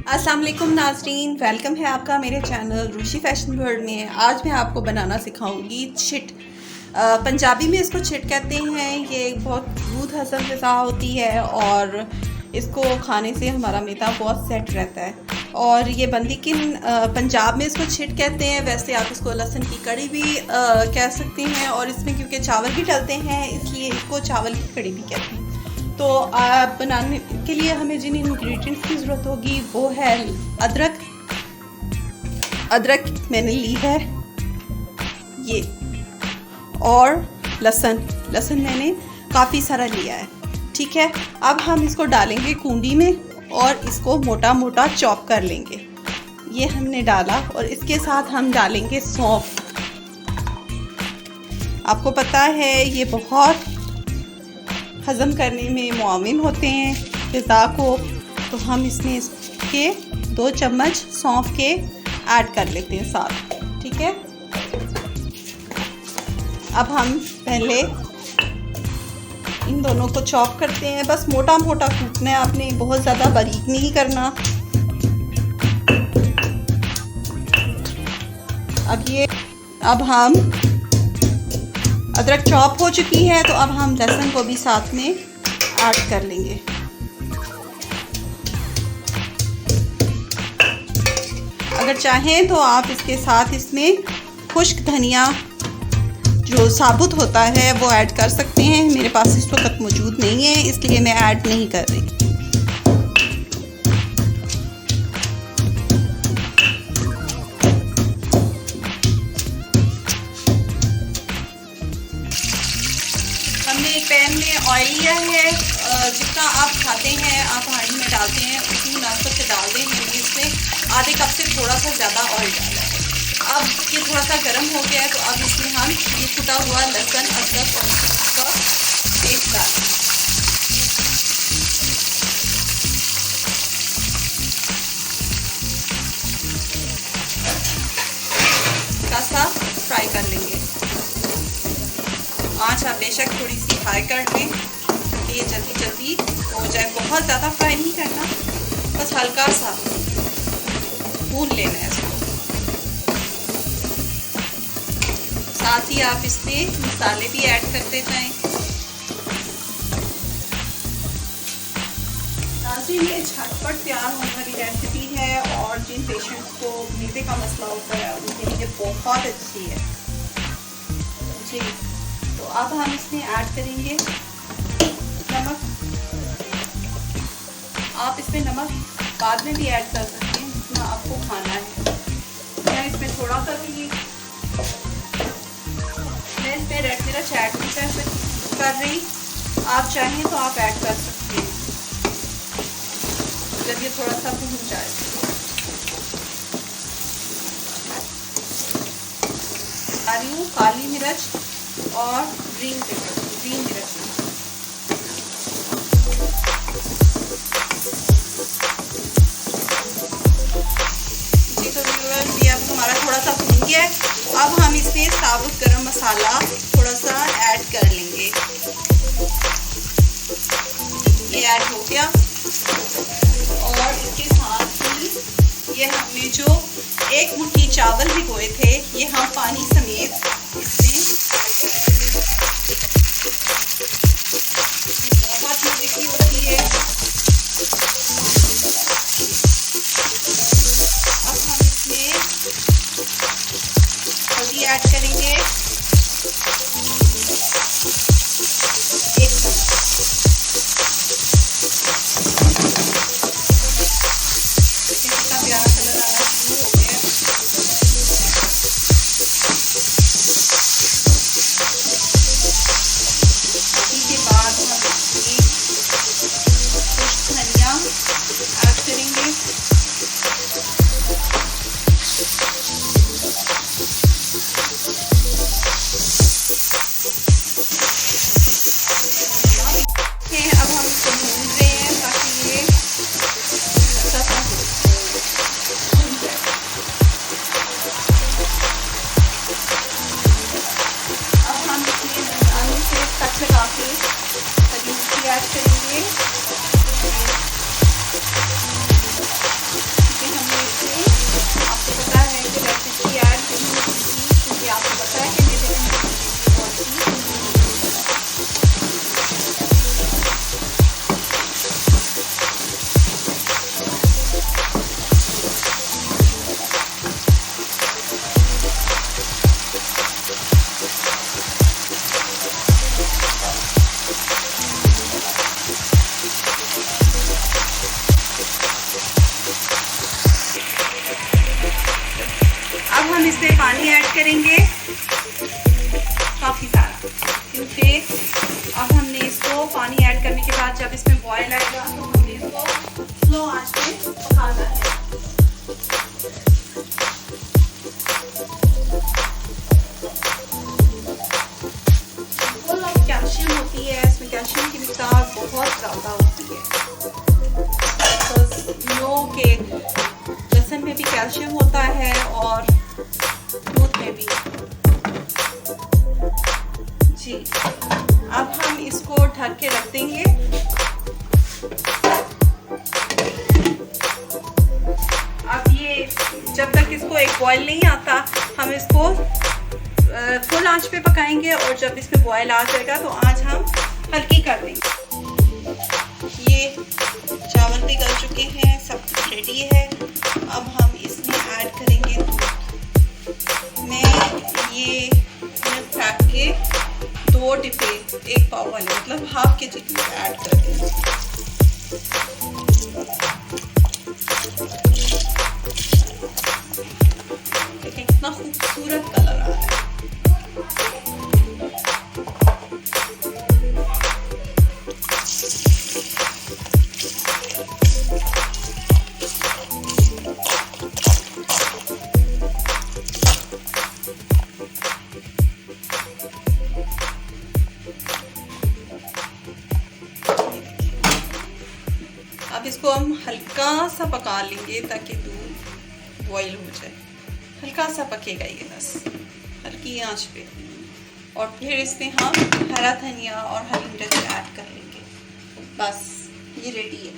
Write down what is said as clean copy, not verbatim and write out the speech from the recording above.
अस्सलाम वालेकुम नाज़रीन, वेलकम है आपका मेरे चैनल रूशी फैशन वर्ल्ड में। आज मैं आपको बनाना सिखाऊंगी चिट। पंजाबी में इसको चिट कहते हैं। ये एक बहुत दूध हज़म ग़िज़ा होती है और इसको खाने से हमारा मैदा बहुत सेट रहता है। और ये बनती किन पंजाब में इसको चिट कहते हैं। वैसे आप इसको लहसुन की कड़ी भी कह सकते हैं, और इसमें क्योंकि चावल भी डलते हैं इसलिए इसको चावल की कड़ी भी कहते हैं। तो बनाने के लिए हमें जिन इंग्रेडिएंट्स की ज़रूरत होगी वो है अदरक मैंने ली है ये, और लहसुन मैंने काफ़ी सारा लिया है। ठीक है, अब हम इसको डालेंगे कूंडी में और इसको मोटा मोटा चॉप कर लेंगे। ये हमने डाला और इसके साथ हम डालेंगे सौंफ। आपको पता है ये बहुत हज़म करने में मुआविन होते हैं ग़िज़ा को, तो हम इसमें इसके 2 चम्मच सौंफ के ऐड कर लेते हैं साथ। ठीक है, अब हम पहले इन दोनों को चॉप करते हैं। बस मोटा मोटा कूटना है आपने, बहुत ज़्यादा बारीक नहीं करना। अब हम अदरक चॉप हो चुकी है, तो अब हम लहसुन को भी साथ में ऐड कर लेंगे। अगर चाहें तो आप इसके साथ इसमें खुश्क धनिया जो साबुत होता है वो ऐड कर सकते हैं। मेरे पास इस वक्त मौजूद नहीं है इसलिए मैं ऐड नहीं कर रही। हमने एक पैन में ऑयल लिया है, जितना आप खाते हैं आप हांडी में डालते हैं उसी मुनासिब से डाल दें। मैंने इसमें आधे कप से थोड़ा सा ज़्यादा ऑयल डाला है। अब ये थोड़ा सा गर्म हो गया है, तो अब इसमें हम ये कुटा हुआ लहसुन, अदरक और इसका पेस्ट डाल दें। थोड़ा सा फ्राई कर लेंगे। आँच आप बेशक थोड़ी सी हाई कर लें कि ये जल्दी जल्दी हो जाए। बहुत ज़्यादा फ्राई नहीं करना, बस हल्का सा भून लेना है इसको। साथ ही आप इसमें मसाले भी ऐड करते जाएं। नाज़रीन, ये झटपट तैयार होने वाली रेसिपी है और जिन पेशेंट्स को मैदे का मसला होता है उनके लिए बहुत अच्छी है जी। तो अब हम इसमें ऐड करेंगे नमक। आप इसमें नमक बाद में भी ऐड कर सकते हैं जितना आपको खाना है। मैं इसमें थोड़ा सा भी मैं इसमें रेड मिर्च ऐड नहीं कर रही। आप चाहें तो आप ऐड कर सकते हैं जब ये थोड़ा सा भून जाए। आ रही हूँ काली मिर्च और ग्रीन मिर्च। जी तो व्यूअर्स, ये अब हमारा थोड़ा सा भून गया है। अब हम इसमें साबुत गरम मसाला थोड़ा सा ऐड कर लेंगे। ये ऐड हो गया और इसके साथ ही ये हमने जो 1 मुट्ठी चावल भिगोए थे ये हम पानी समेत इसमें बहुत मजे की होती है। अब हम इसमें हल्दी ऐड करेंगे 1 चम्मच। कितना प्यारा कलर आना शुरू हो गया है। इसमें पानी ऐड करेंगे काफ़ी सारा, क्योंकि अब हमने इसको पानी ऐड करने के बाद जब इसमें बॉयल आएगा तो हमने इसको स्लो आंच पे पकाना है। फुल ऑफ कैल्शियम होती है, इसमें कैल्शियम की मिक़दार बहुत ज़्यादा होती है। तो नो के लहसुन में भी कैल्शियम होता है और दूध में भी। जी, अब हम इसको ढक के रख देंगे। अब ये जब तक इसको एक बॉयल नहीं आता हम इसको फुल आंच पे पकाएंगे, और जब इसमें बॉयल आ जाएगा तो आंच हम हल्की कर देंगे। ये चावल भी गल चुके हैं, सब कुछ रेडी है। अब हम इसमें ऐड करेंगे दूध। मैं ये मिल्क पैक के 2 डिब्बे 1 पाव वाले, मतलब हाफ के जी ऐड कर देंगे। देखिए कितना खूबसूरत कलर आ रहा है। अब इसको हम हल्का सा पका लेंगे ताकि दूध बॉईल हो जाए। हल्का सा पकेगा ये, बस हल्की आंच पे। और फिर इसमें हम हरा धनिया और हरी मिर्च ऐड कर लेंगे। बस ये रेडी है।